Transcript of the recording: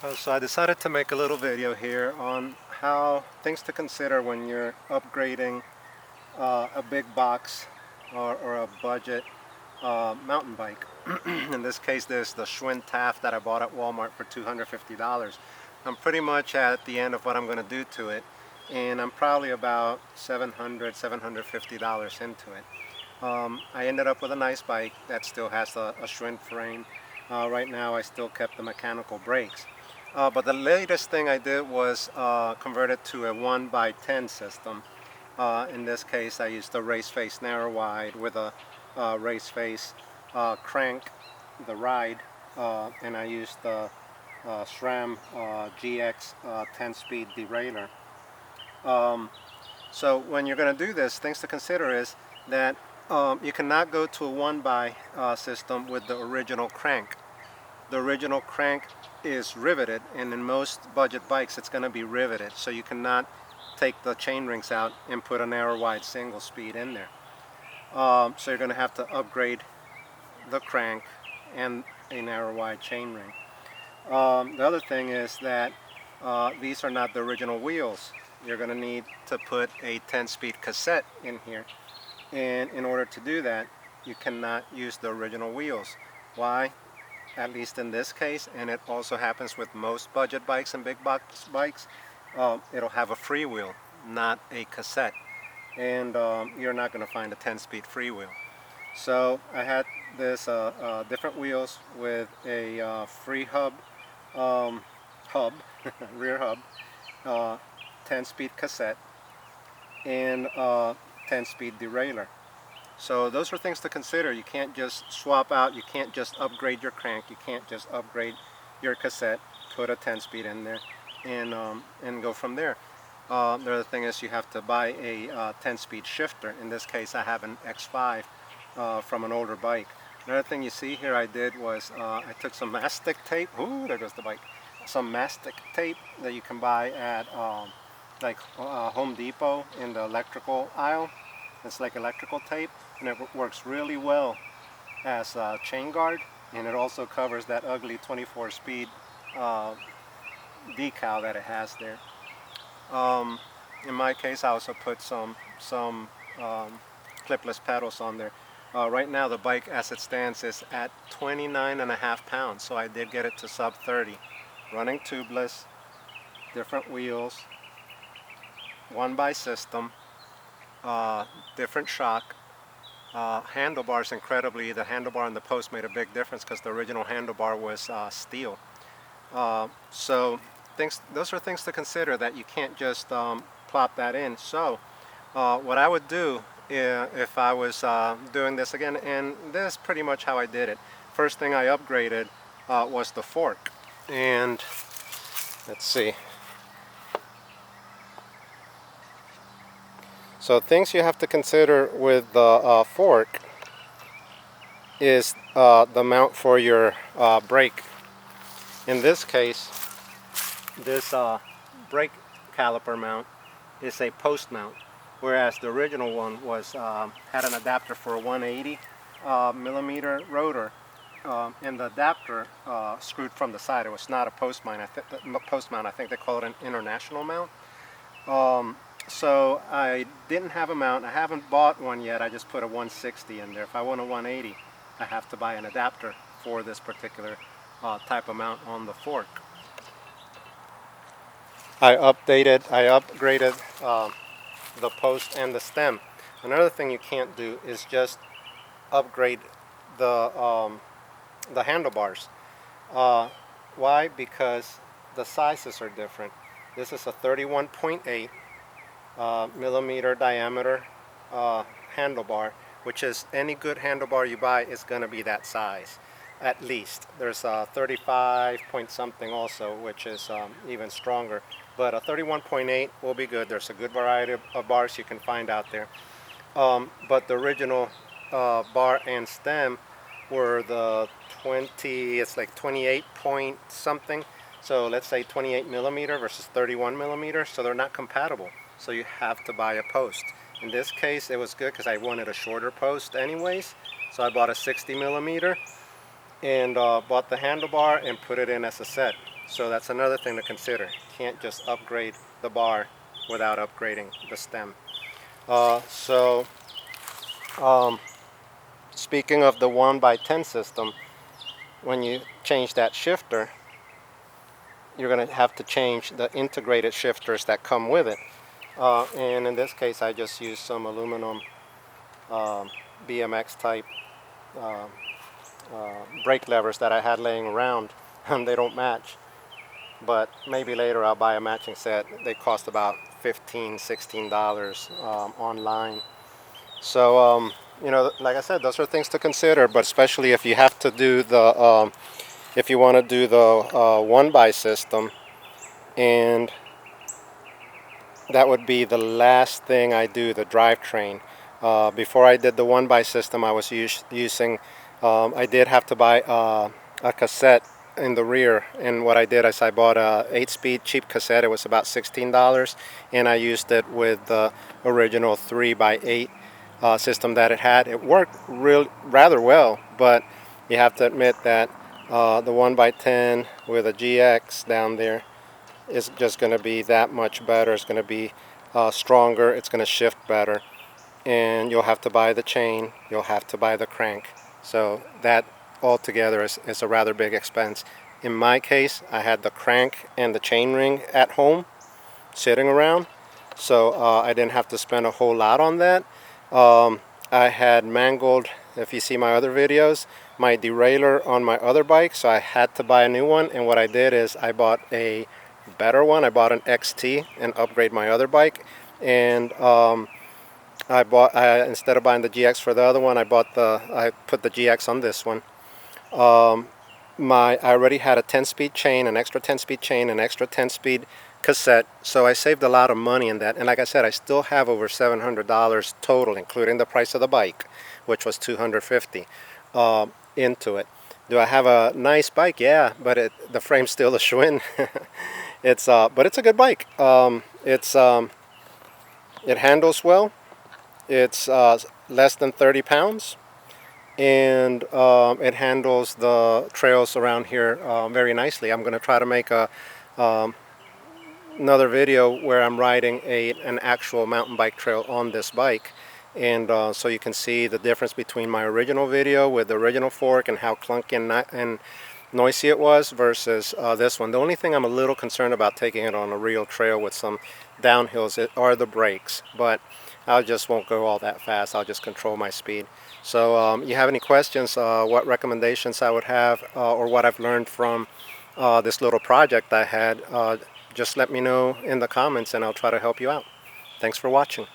So I decided to make a little video here on how things to consider when you're upgrading a big box or a budget mountain bike. In this case, this is the Schwinn Taff that I bought at Walmart for $250. I'm pretty much at the end of what I'm going to do to it, and I'm probably about $750 into it. I ended up with a nice bike that still has a Schwinn frame. Right now I still kept the mechanical brakes. But the latest thing I did was convert it to a 1x10 system. In this case I used a race face narrow wide with a race face crank, the ride, and I used the SRAM GX 10-speed derailleur. So when you're going to do this, things to consider is that you cannot go to a 1x system with the original crank. The original crank is riveted, and in most budget bikes it's going to be riveted, so you cannot take the chain rings out and put a narrow wide single speed in there. So you're going to have to upgrade the crank and a narrow wide chain ring. The other thing is that these are not the original wheels. You're going to need to put a 10-speed cassette in here, and in order to do that you cannot use the original wheels. Why? At least in this case, and it also happens with most budget bikes and big box bikes, it'll have a freewheel, not a cassette, and you're not going to find a 10-speed freewheel. So I had this different wheels with a free hub, rear hub, 10-speed cassette, and 10-speed derailleur. So those are things to consider. You can't just swap out, you can't just upgrade your crank, you can't just upgrade your cassette, put a 10-speed in there, and go from there. The other thing is you have to buy a 10-speed shifter. In this case I have an X5 from an older bike. Another thing you see here I did was I took some mastic tape, ooh, there goes the bike, some mastic tape that you can buy at Home Depot in the electrical aisle. It's like electrical tape, and it works really well as a chain guard, and it also covers that ugly 24-speed decal that it has there. In my case I also put some clipless pedals on there. Right now the bike as it stands is at 29.5 pounds, so I did get it to sub 30. Running tubeless, different wheels, 1x system, different shock, handlebars. Incredibly, the handlebar and the post made a big difference because the original handlebar was steel. So those are things to consider, that you can't just plop that in. So what I would do if I was doing this again, and this is pretty much how I did it. First thing I upgraded was the fork, and let's see. So things you have to consider with the fork is the mount for your brake. In this case, this brake caliper mount is a post mount, whereas the original one was had an adapter for a 180 millimeter rotor, and the adapter screwed from the side. It was not a post mount. I think they call it an international mount. So I didn't have a mount. I haven't bought one yet. I just put a 160 in there. If I want a 180, I have to buy an adapter for this particular type of mount on the fork. I upgraded the post and the stem. Another thing you can't do is just upgrade the handlebars. Why? Because the sizes are different. This is a 31.8 millimeter diameter handlebar, which is any good handlebar you buy is going to be that size at least. There's a 35 point something also, which is even stronger, but a 31.8 will be good. There's a good variety of bars you can find out there, but the original bar and stem were the 20, it's like 28 point something, so let's say 28 millimeter versus 31 millimeter, so they're not compatible. So you have to buy a post. In this case it was good because I wanted a shorter post anyways, so I bought a 60 millimeter and bought the handlebar and put it in as a set. So that's another thing to consider. Can't just upgrade the bar without upgrading the stem. Speaking of the 1x10 system, when you change that shifter, you're going to have to change the integrated shifters that come with it. And in this case, I just used some aluminum BMX type brake levers that I had laying around, and they don't match. But maybe later I'll buy a matching set. They cost about $15, $16 online. So, you know, like I said, those are things to consider, but especially if you have to do the, if you want to do the 1x system, and that would be the last thing I do, the drivetrain. Before I did the 1x system, I was using, I did have to buy a cassette in the rear, and what I did is I bought a 8-speed cheap cassette. It was about $16, and I used it with the original 3x8 system that it had. It worked rather well, but you have to admit that the 1x10 with a GX down there is just going to be that much better. It's going to be stronger, it's going to shift better, and you'll have to buy the chain, you'll have to buy the crank. So that altogether is a rather big expense. In my case, I had the crank and the chain ring at home sitting around, so I didn't have to spend a whole lot on that. I had mangled, if you see my other videos, my derailleur on my other bike, so I had to buy a new one, and what I did is I bought a better one. I bought an XT and upgrade my other bike, and instead of buying the GX for the other one, I put the GX on this one. I already had a 10-speed chain, an extra 10-speed chain, an extra 10-speed cassette, so I saved a lot of money in that. And like I said, I still have over $700 total, including the price of the bike, which was $250 into it. Do I have a nice bike? Yeah, but the frame's still a Schwinn. But it's a good bike. It handles well. It's less than 30 pounds, and it handles the trails around here very nicely. I'm going to try to make another video where I'm riding an actual mountain bike trail on this bike, and so you can see the difference between my original video with the original fork and how clunky and noisy it was versus this one. The only thing I'm a little concerned about taking it on a real trail with some downhills are the brakes, but I just won't go all that fast. I'll just control my speed. So you have any questions, what recommendations I would have, or what I've learned from this little project I had, just let me know in the comments and I'll try to help you out. Thanks for watching.